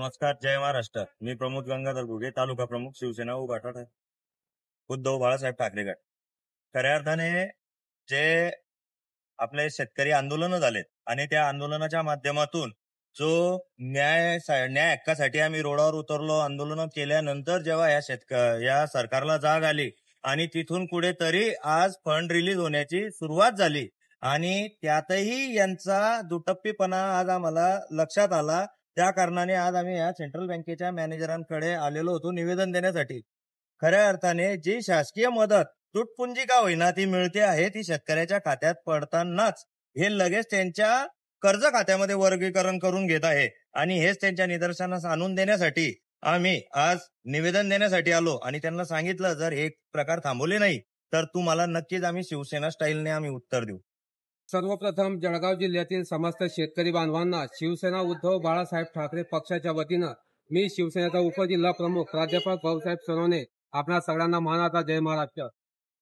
नमस्कार, जय महाराष्ट्र. मी प्रमोद गंगाधर घुगे, तालुका प्रमुख, शिवसेना उभाटा, उद्धव बाळासाहेब ठाकरे गट. खऱ्या अर्थाने जे आपले शेतकरी आंदोलन झालेत आणि त्या आंदोलनाच्या माध्यमातून जो न्याय हक्कासाठी आम्ही रोडावर उतरलो, आंदोलन केल्यानंतर जेव्हा या सरकारला जाग आली आणि तिथून कुठेतरी आज फंड रिलीज होण्याची सुरुवात झाली आणि त्यातही यांचा दुटप्पीपणा आज आम्हाला लक्षात आला. त्या कारणाने आज आम्ही या सेंट्रल बँकेच्या मॅनेजरांकडे आलेलो होतो निवेदन देण्यासाठी. खऱ्या अर्थाने जी शासकीय मदत तुटपुंजी का होईना ती मिळते आहे, ती शेतकऱ्याच्या खात्यात पडतानाच हे लगेच त्यांच्या कर्ज खात्यामध्ये वर्गीकरण करून घेत आहे आणि हेच त्यांच्या निदर्शनास आणून देण्यासाठी आम्ही आज निवेदन देण्यासाठी आलो आणि त्यांना सांगितलं जर हे प्रकार थांबवले नाही तर तुम्हाला नक्कीच आम्ही शिवसेना स्टाईलने आम्ही उत्तर देऊ. सर्वप्रथम जळगाव जिल्ह्यातील समस्त शेतकरी बांधवांना शिवसेना उद्धव बाळासाहेब ठाकरे पक्षाच्या वतीनं मी शिवसेनेचा उपजिल्हा प्रमुख प्राध्यापक भाऊसाहेब सोनवणे आपल्या सगळ्यांना मानाचा जय महाराष्ट्र.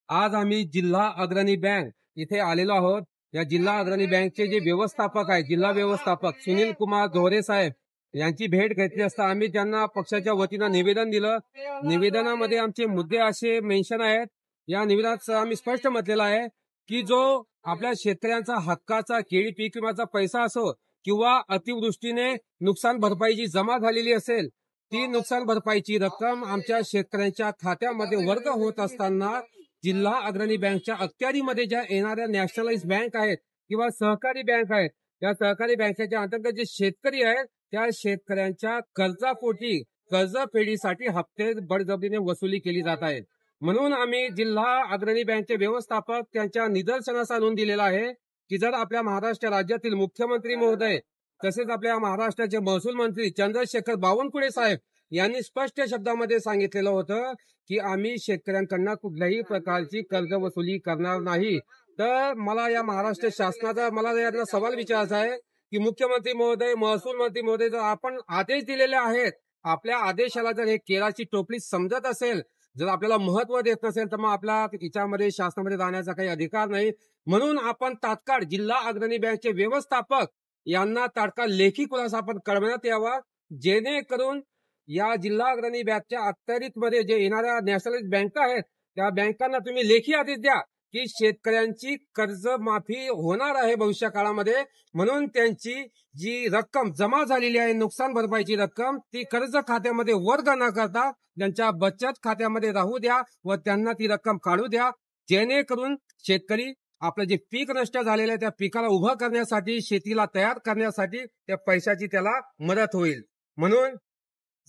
आज आम्ही जिल्हा अग्रणी बँक इथे आलेलो आहोत. या जिल्हा अग्रणी बँकचे जे व्यवस्थापक आहेत, जिल्हा व्यवस्थापक सुनील कुमार धोरे साहेब यांची भेट घेतली असता आम्ही त्यांना पक्षाच्या वतीनं निवेदन दिलं. निवेदनामध्ये आमचे मुद्दे असे मेन्शन आहेत. या निवेदनात आम्ही स्पष्ट म्हटलेलं आहे की जो आपल्या शेतकऱ्यांचा हक्काचा केळी पीक विम्याचा पैसा असो किंवा अतिवृष्टीने नुकसान भरपाई जी जमा झालेली असेल ती नुकसान भरपाईची रक्कम आमच्या शेतकऱ्यांच्या खात्यामध्ये वर्ग होत असताना जिल्हा अग्रणी बँकच्या अखत्यारीमध्ये ज्या येणाऱ्या नॅशनलाइज बँक आहेत किंवा सहकारी बँक आहेत, त्या सहकारी बँकेच्या अंतर्गत जे शेतकरी आहेत त्या शेतकऱ्यांच्या कर्जापोटी कर्जफेडीसाठी हप्ते बळजबरीने वसुली केली जात आहे. म्हणून आम्ही जिल्हा अग्रणी बँकचे व्यवस्थापक त्यांच्या निदर्शनास आणून दिलेला आहे की जर आपल्या महाराष्ट्र राज्यातील मुख्यमंत्री महोदय तसेच आपल्या महाराष्ट्राचे महसूल मंत्री चंद्रशेखर बावनकुळे साहेब यांनी स्पष्ट शब्दामध्ये सांगितलेलं होतं की आम्ही शेतकऱ्यांकडून कुठल्याही प्रकारची कर्ज वसुली करणार नाही. तर मला या महाराष्ट्र शासनाचा यांना सवाल विचारायचा आहे की मुख्यमंत्री महोदय, महसूल मंत्री महोदय, जर आपण आदेश दिलेले आहेत, आपल्या आदेशाला जर हे केळाची टोपली समजत असेल, जर आपल्याला महत्व देत नसेल तर मग आपला याच्यामध्ये शासनामध्ये जाण्याचा काही अधिकार नाही. म्हणून आपण तात्काळ जिल्हा अग्रणी बँकचे व्यवस्थापक यांना तात्काळ लेखी खुलासा आपण कळवण्यात यावा, जेणेकरून या जिल्हा अग्रणी बँकच्या अखत्यारीमध्ये जे येणाऱ्या नॅशनलाइज बँक आहेत त्या बँकांना तुम्ही लेखी आदेश द्या की शेतकऱ्यांची कर्जमाफी होणार आहे भविष्य काळामध्ये. म्हणून त्यांची जी रक्कम जमा झालेली आहे नुकसान भरपाईची रक्कम ती कर्ज खात्यामध्ये वर्ग न करता त्यांच्या बचत खात्यामध्ये राहू द्या व त्यांना ती रक्कम काढू द्या, जेणेकरून शेतकरी आपलं जे पीक नष्ट झालेलं आहे त्या पिकाला उभं करण्यासाठी, शेतीला तयार करण्यासाठी त्या पैशाची त्याला मदत होईल. म्हणून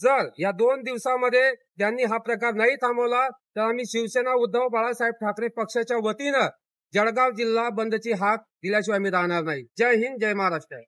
जर या 2 दिवसामध्ये त्यांनी हा प्रकार नाही थांबवला तर आम्ही शिवसेना उद्धव बाळासाहेब ठाकरे पक्षाच्या वतीनं जळगाव जिल्हा बंदची हाक दिल्याशिवाय आम्ही राहणार नाही. जय हिंद, जय महाराष्ट्र.